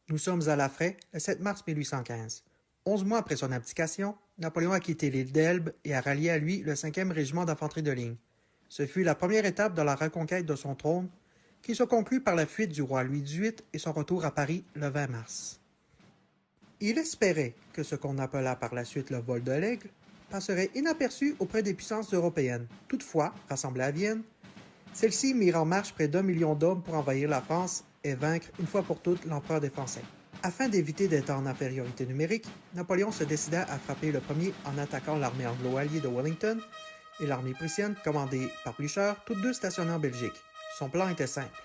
Nous sommes à La Fraye, le 7 mars 1815. 11 mois après son abdication, Napoléon a quitté l'île d'Elbe et a rallié à lui le 5e régiment d'infanterie de ligne. Ce fut la première étape dans la reconquête de son trône, qui se conclut par la fuite du roi Louis XVIII et son retour à Paris le 20 mars. Il espérait que ce qu'on appela par la suite le vol de l'Aigle passerait inaperçu auprès des puissances européennes. Toutefois, rassemblées à Vienne, celles-ci mirent en marche près d'1 million d'hommes pour envahir la France et vaincre une fois pour toutes l'empereur des Français. Afin d'éviter d'être en infériorité numérique, Napoléon se décida à frapper le premier en attaquant l'armée anglo-alliée de Wellington et l'armée prussienne commandée par Blücher, toutes deux stationnées en Belgique. Son plan était simple,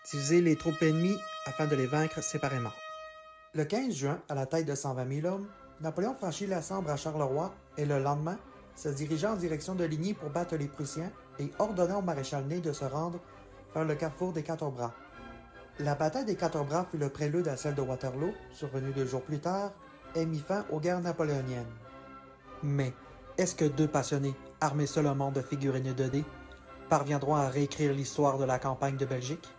diviser les troupes ennemies afin de les vaincre séparément. Le 15 juin, à la tête de 120 000 hommes, Napoléon franchit la Sambre à Charleroi et le lendemain, se dirigea en direction de Ligny pour battre les Prussiens et ordonna au maréchal Ney de se rendre vers le carrefour des Quatre Bras. La bataille des Quatre Bras fut le prélude à celle de Waterloo, survenue 2 jours plus tard, et mit fin aux guerres napoléoniennes. Mais est-ce que deux passionnés, armés seulement de figurines 2D, parviendront à réécrire l'histoire de la campagne de Belgique?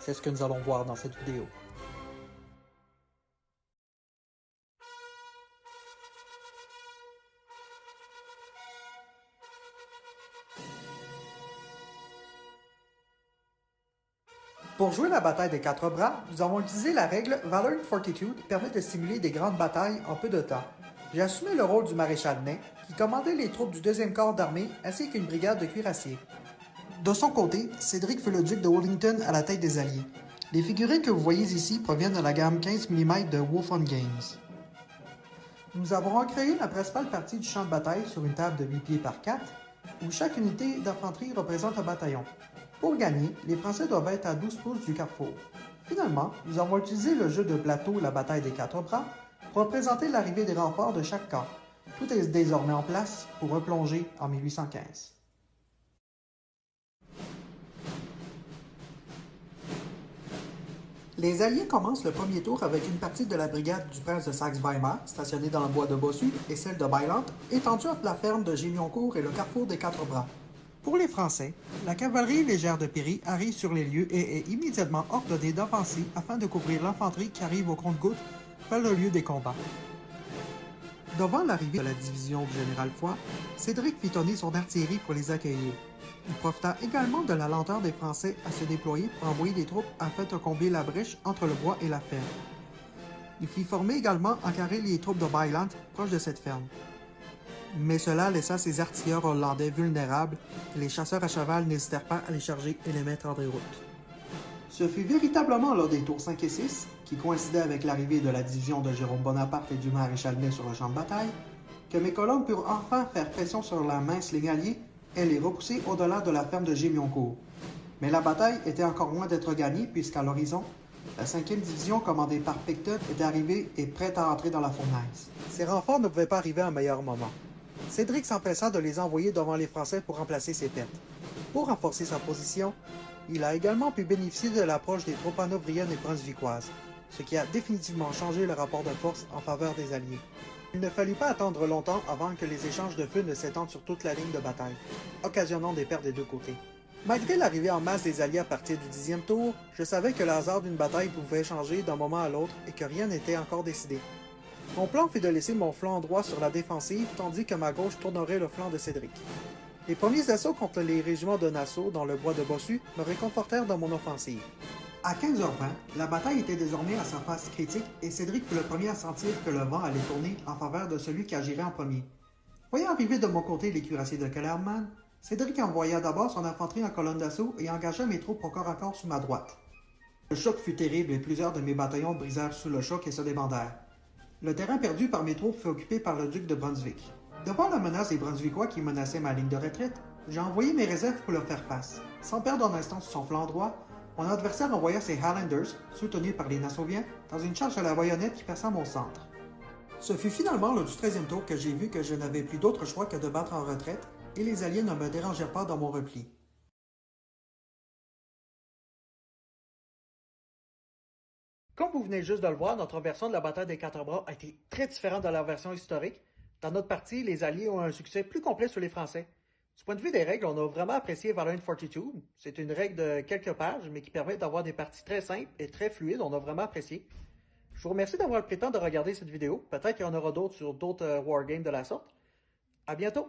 C'est ce que nous allons voir dans cette vidéo. Pour jouer la bataille des Quatre Bras, nous avons utilisé la règle Valor in Fortitude qui permet de simuler des grandes batailles en peu de temps. J'ai assumé le rôle du maréchal Ney, qui commandait les troupes du 2e corps d'armée ainsi qu'une brigade de cuirassiers. De son côté, Cédric fut le duc de Wellington à la tête des Alliés. Les figurines que vous voyez ici proviennent de la gamme 15 mm de Wolf on Games. Nous avons recréé la principale partie du champ de bataille sur une table de 8 pieds par 4, où chaque unité d'infanterie représente un bataillon. Pour gagner, les Français doivent être à 12 pouces du carrefour. Finalement, nous avons utilisé le jeu de plateau La bataille des Quatre Bras pour représenter l'arrivée des renforts de chaque camp. Tout est désormais en place pour replonger en 1815. Les Alliés commencent le premier tour avec une partie de la brigade du prince de Saxe-Weimar, stationnée dans le bois de Bossu, et celle de Bylant, étendue entre la ferme de Gimioncourt et le carrefour des Quatre Bras. Pour les Français, la cavalerie légère de Péry arrive sur les lieux et est immédiatement ordonnée d'avancer afin de couvrir l'infanterie qui arrive au compte-gouttes vers le lieu des combats. Devant l'arrivée de la division du général Foy, Cédric fit tonner son artillerie pour les accueillir. Il profita également de la lenteur des Français à se déployer pour envoyer des troupes afin de combler la brèche entre le bois et la ferme. Il fit former également en carré les troupes de Bylant proches de cette ferme. Mais cela laissa ses artilleurs hollandais vulnérables et les chasseurs à cheval n'hésitèrent pas à les charger et les mettre en déroute. Ce fut véritablement lors des tours 5 et 6, qui coïncidaient avec l'arrivée de la division de Jérôme Bonaparte et du maréchal Ney sur le champ de bataille, que mes colonnes purent enfin faire pression sur la mince ligne alliée et les repousser au-delà de la ferme de Gimioncourt. Mais la bataille était encore loin d'être gagnée puisqu'à l'horizon, la 5e division commandée par Picton était arrivée et prête à entrer dans la fournaise. Ces renforts ne pouvaient pas arriver à un meilleur moment. Cédric s'empressa de les envoyer devant les Français pour remplacer ses pertes. Pour renforcer sa position, il a également pu bénéficier de l'approche des troupes hanovriennes et brunswickoises, ce qui a définitivement changé le rapport de force en faveur des Alliés. Il ne fallut pas attendre longtemps avant que les échanges de feu ne s'étendent sur toute la ligne de bataille, occasionnant des pertes des deux côtés. Malgré l'arrivée en masse des Alliés à partir du 10e tour, je savais que le hasard d'une bataille pouvait changer d'un moment à l'autre et que rien n'était encore décidé. Mon plan fut de laisser mon flanc droit sur la défensive, tandis que ma gauche tournerait le flanc de Cédric. Les premiers assauts contre les régiments de Nassau dans le bois de Bossu me réconfortèrent dans mon offensive. À 15h20, la bataille était désormais à sa phase critique et Cédric fut le premier à sentir que le vent allait tourner en faveur de celui qui agirait en premier. Voyant arriver de mon côté les cuirassiers de Kellerman, Cédric envoya d'abord son infanterie en colonne d'assaut et engagea mes troupes au corps à corps sous ma droite. Le choc fut terrible et plusieurs de mes bataillons brisèrent sous le choc et se débandèrent. Le terrain perdu par mes troupes fut occupé par le duc de Brunswick. Devant la menace des Brunswickois qui menaçaient ma ligne de retraite, j'ai envoyé mes réserves pour leur faire face. Sans perdre un instant sur son flanc droit, mon adversaire envoya ses Highlanders, soutenus par les Nassauviens, dans une charge à la baïonnette qui perça mon centre. Ce fut finalement lors du 13e tour que j'ai vu que je n'avais plus d'autre choix que de battre en retraite, et les Alliés ne me dérangèrent pas dans mon repli. Comme vous venez juste de le voir, notre version de la bataille des Quatre Bras a été très différente de la version historique. Dans notre partie, les Alliés ont un succès plus complet sur les Français. Du point de vue des règles, on a vraiment apprécié Valor in Fortitude. C'est une règle de quelques pages, mais qui permet d'avoir des parties très simples et très fluides. On a vraiment apprécié. Je vous remercie d'avoir le prétend de regarder cette vidéo. Peut-être qu'il y en aura d'autres sur d'autres wargames de la sorte. À bientôt!